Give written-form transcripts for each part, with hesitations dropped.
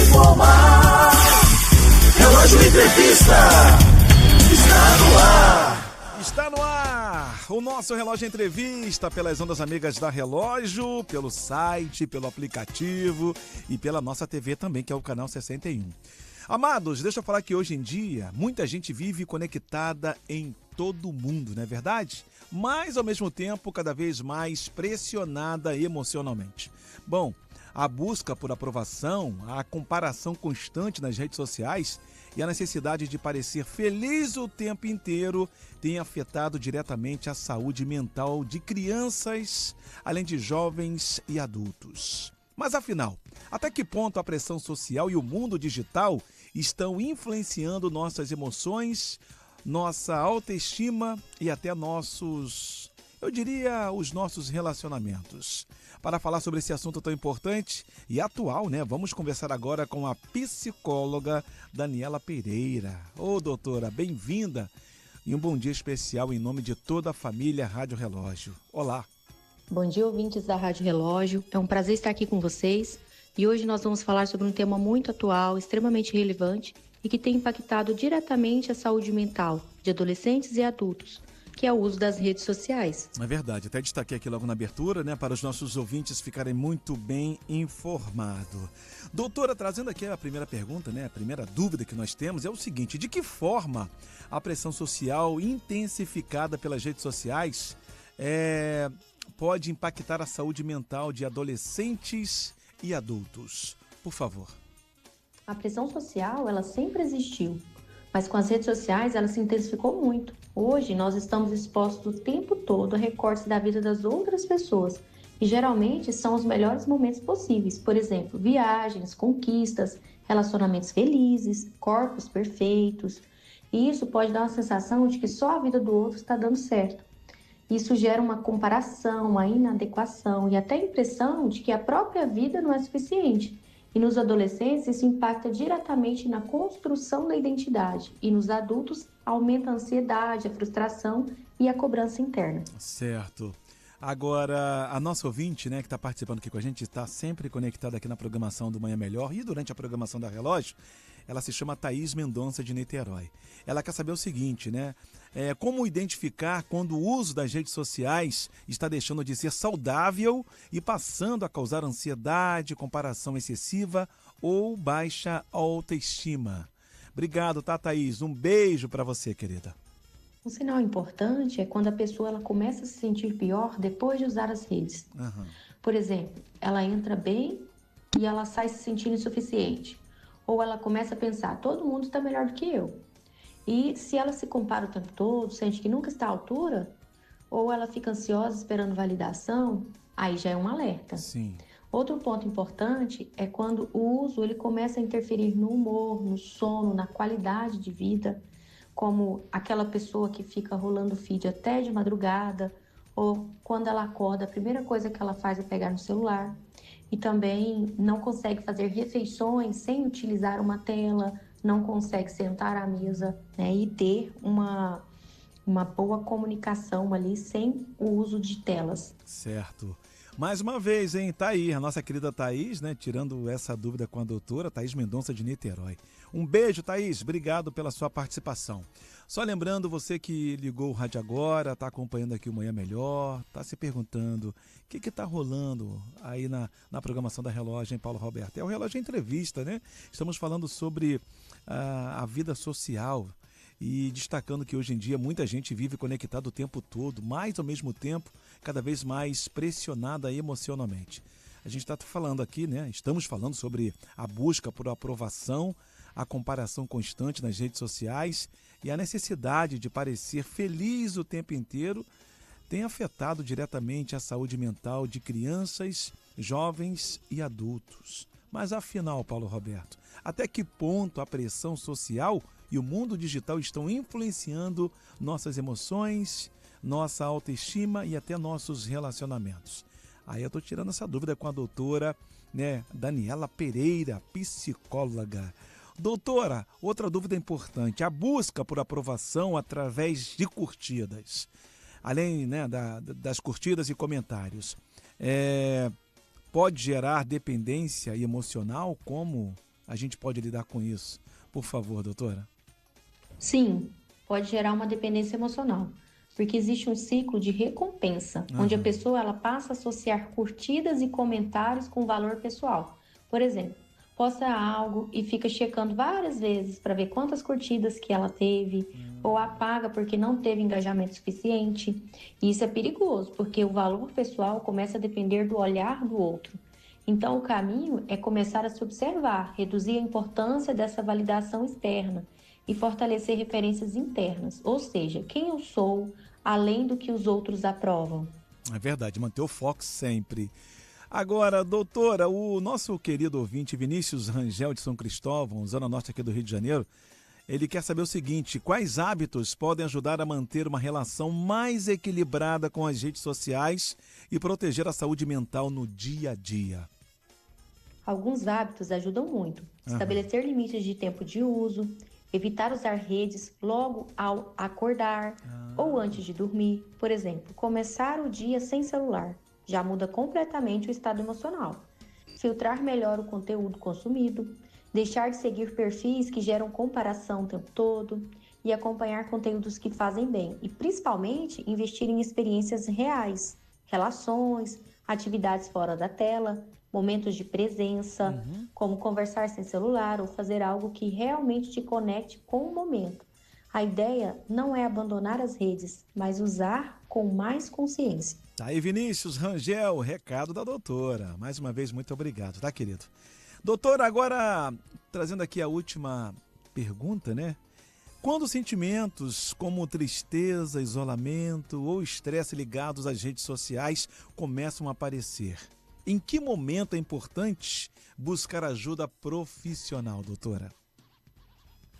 informar. Relógio Entrevista está no ar. Está no ar o nosso Relógio Entrevista pelas ondas amigas da Relógio, pelo site, pelo aplicativo e pela nossa TV também, que é o canal 61. Amados, deixa eu falar que hoje em dia muita gente vive conectada em todo mundo, não é verdade? Mas ao mesmo tempo cada vez mais pressionada emocionalmente. Bom, a busca por aprovação, a comparação constante nas redes sociais e a necessidade de parecer feliz o tempo inteiro tem afetado diretamente a saúde mental de crianças, além de jovens e adultos. Mas afinal, até que ponto a pressão social e o mundo digital estão influenciando nossas emoções, nossa autoestima e até nossos, eu diria, os nossos relacionamentos? Para falar sobre esse assunto tão importante e atual, né? Vamos conversar agora com a psicóloga Daniela Pereira. Ô, doutora, bem-vinda e um bom dia especial em nome de toda a família Rádio Relógio. Olá. Bom dia, ouvintes da Rádio Relógio. É um prazer estar aqui com vocês e hoje nós vamos falar sobre um tema muito atual, extremamente relevante e que tem impactado diretamente a saúde mental de adolescentes e adultos, que é o uso das redes sociais. É verdade, até destaquei aqui logo na abertura, né, para os nossos ouvintes ficarem muito bem informados. Doutora, trazendo aqui a primeira pergunta, né, a primeira dúvida que nós temos é o seguinte: de que forma a pressão social intensificada pelas redes sociais pode impactar a saúde mental de adolescentes e adultos? Por favor. A pressão social, ela sempre existiu, mas com as redes sociais ela se intensificou muito. Hoje nós estamos expostos o tempo todo a recortes da vida das outras pessoas e geralmente são os melhores momentos possíveis. Por exemplo, viagens, conquistas, relacionamentos felizes, corpos perfeitos. E isso pode dar uma sensação de que só a vida do outro está dando certo. Isso gera uma comparação, uma inadequação e até a impressão de que a própria vida não é suficiente. E nos adolescentes, isso impacta diretamente na construção da identidade. E nos adultos, aumenta a ansiedade, a frustração e a cobrança interna. Certo. Agora, a nossa ouvinte, né, que está participando aqui com a gente, está sempre conectada aqui na programação do Manhã Melhor e durante a programação da Relógio, ela se chama Thaís Mendonça de Niterói. Ela quer saber o seguinte, né? Como identificar quando o uso das redes sociais está deixando de ser saudável e passando a causar ansiedade, comparação excessiva ou baixa autoestima? Obrigado, tá, Thaís? Um beijo para você, querida. Um sinal importante é quando a pessoa ela começa a se sentir pior depois de usar as redes. Uhum. Por exemplo, ela entra bem e ela sai se sentindo insuficiente. Ou ela começa a pensar, todo mundo está melhor do que eu. E se ela se compara o tempo todo, sente que nunca está à altura, ou ela fica ansiosa esperando validação, aí já é um alerta. Sim. Outro ponto importante é quando o uso ele começa a interferir no humor, no sono, na qualidade de vida, como aquela pessoa que fica rolando o feed até de madrugada, ou quando ela acorda, a primeira coisa que ela faz é pegar no celular. E também não consegue fazer refeições sem utilizar uma tela, não consegue sentar à mesa, né, e ter uma boa comunicação ali sem o uso de telas. Certo. Mais uma vez, hein? Tá aí a nossa querida Thaís, né? Tirando essa dúvida com a doutora, Thaís Mendonça de Niterói. Um beijo, Thaís. Obrigado pela sua participação. Só lembrando, você que ligou o rádio agora, está acompanhando aqui o Manhã Melhor, está se perguntando o que está rolando aí na programação da Relógio, hein, Paulo Roberto? É o Relógio Entrevista, né? Estamos falando sobre a vida social e destacando que hoje em dia muita gente vive conectada o tempo todo, mas ao mesmo tempo cada vez mais pressionada emocionalmente. A gente está falando aqui, né? Estamos falando sobre a busca por aprovação, a comparação constante nas redes sociais e a necessidade de parecer feliz o tempo inteiro tem afetado diretamente a saúde mental de crianças, jovens e adultos. Mas afinal, Paulo Roberto, até que ponto a pressão social e o mundo digital estão influenciando nossas emoções, nossa autoestima e até nossos relacionamentos? Aí eu estou tirando essa dúvida com a doutora, né, Daniela Pereira, psicóloga. Doutora, outra dúvida importante, a busca por aprovação através de curtidas, além, né, das curtidas e comentários, pode gerar dependência emocional, como a gente pode lidar com isso? Por favor, doutora. Sim, pode gerar uma dependência emocional, porque existe um ciclo de recompensa, onde a pessoa ela passa a associar curtidas e comentários com valor pessoal. Por exemplo, posta algo e fica checando várias vezes para ver quantas curtidas que ela teve, ou apaga porque não teve engajamento suficiente. E isso é perigoso, porque o valor pessoal começa a depender do olhar do outro. Então, o caminho é começar a se observar, reduzir a importância dessa validação externa e fortalecer referências internas, ou seja, quem eu sou, além do que os outros aprovam. É verdade, manter o foco sempre. Agora, doutora, o nosso querido ouvinte Vinícius Rangel de São Cristóvão, zona norte aqui do Rio de Janeiro, ele quer saber o seguinte: quais hábitos podem ajudar a manter uma relação mais equilibrada com as redes sociais e proteger a saúde mental no dia a dia? Alguns hábitos ajudam muito. Estabelecer limites de tempo de uso, evitar usar redes logo ao acordar ou antes de dormir. Por exemplo, começar o dia sem celular já muda completamente o estado emocional. Filtrar melhor o conteúdo consumido, deixar de seguir perfis que geram comparação o tempo todo e acompanhar conteúdos que fazem bem. E principalmente investir em experiências reais, relações, atividades fora da tela, momentos de presença, como conversar sem celular ou fazer algo que realmente te conecte com o momento. A ideia não é abandonar as redes, mas usar com mais consciência. Tá aí, Vinícius Rangel, recado da doutora. Mais uma vez, muito obrigado, tá, querido? Doutora, agora trazendo aqui a última pergunta, né? Quando sentimentos como tristeza, isolamento ou estresse ligados às redes sociais começam a aparecer, em que momento é importante buscar ajuda profissional, doutora?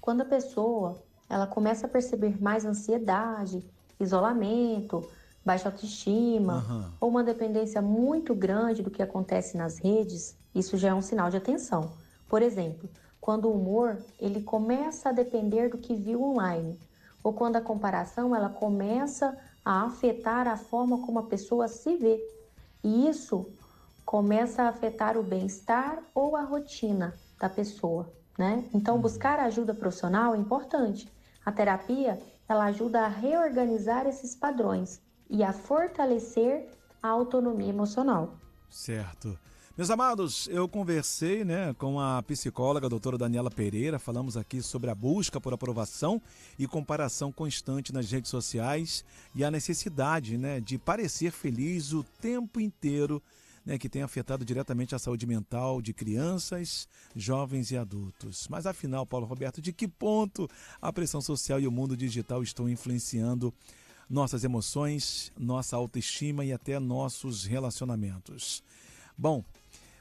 Quando a pessoa ela começa a perceber mais ansiedade, isolamento, baixa autoestima ou uma dependência muito grande do que acontece nas redes, isso já é um sinal de atenção. Por exemplo, quando o humor ele começa a depender do que viu online, ou quando a comparação ela começa a afetar a forma como a pessoa se vê. E isso começa a afetar o bem-estar ou a rotina da pessoa, né? Então, buscar ajuda profissional é importante. A terapia, ela ajuda a reorganizar esses padrões e a fortalecer a autonomia emocional. Certo. Meus amados, eu conversei, com a psicóloga a doutora Daniela Pereira, falamos aqui sobre a busca por aprovação e comparação constante nas redes sociais e a necessidade, de parecer feliz o tempo inteiro, que tem afetado diretamente a saúde mental de crianças, jovens e adultos. Mas afinal, Paulo Roberto, de que ponto a pressão social e o mundo digital estão influenciando nossas emoções, nossa autoestima e até nossos relacionamentos? Bom,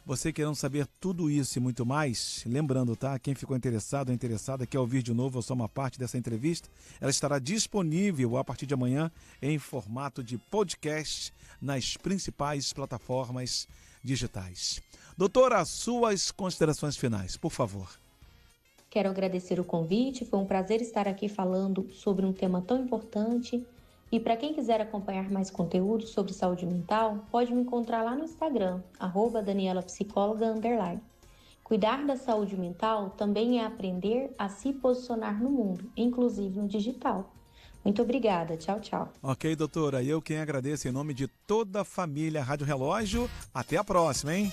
você querendo saber tudo isso e muito mais, lembrando, tá? Quem ficou interessado ou interessada, quer ouvir de novo ou só uma parte dessa entrevista, ela estará disponível a partir de amanhã em formato de podcast nas principais plataformas digitais. Doutora, suas considerações finais, por favor. Quero agradecer o convite, foi um prazer estar aqui falando sobre um tema tão importante. E para quem quiser acompanhar mais conteúdo sobre saúde mental, pode me encontrar lá no Instagram, @DanielaPsicóloga_. Cuidar da saúde mental também é aprender a se posicionar no mundo, inclusive no digital. Muito obrigada, tchau, tchau. Ok, doutora, eu quem agradeço em nome de toda a família Rádio Relógio. Até a próxima, hein?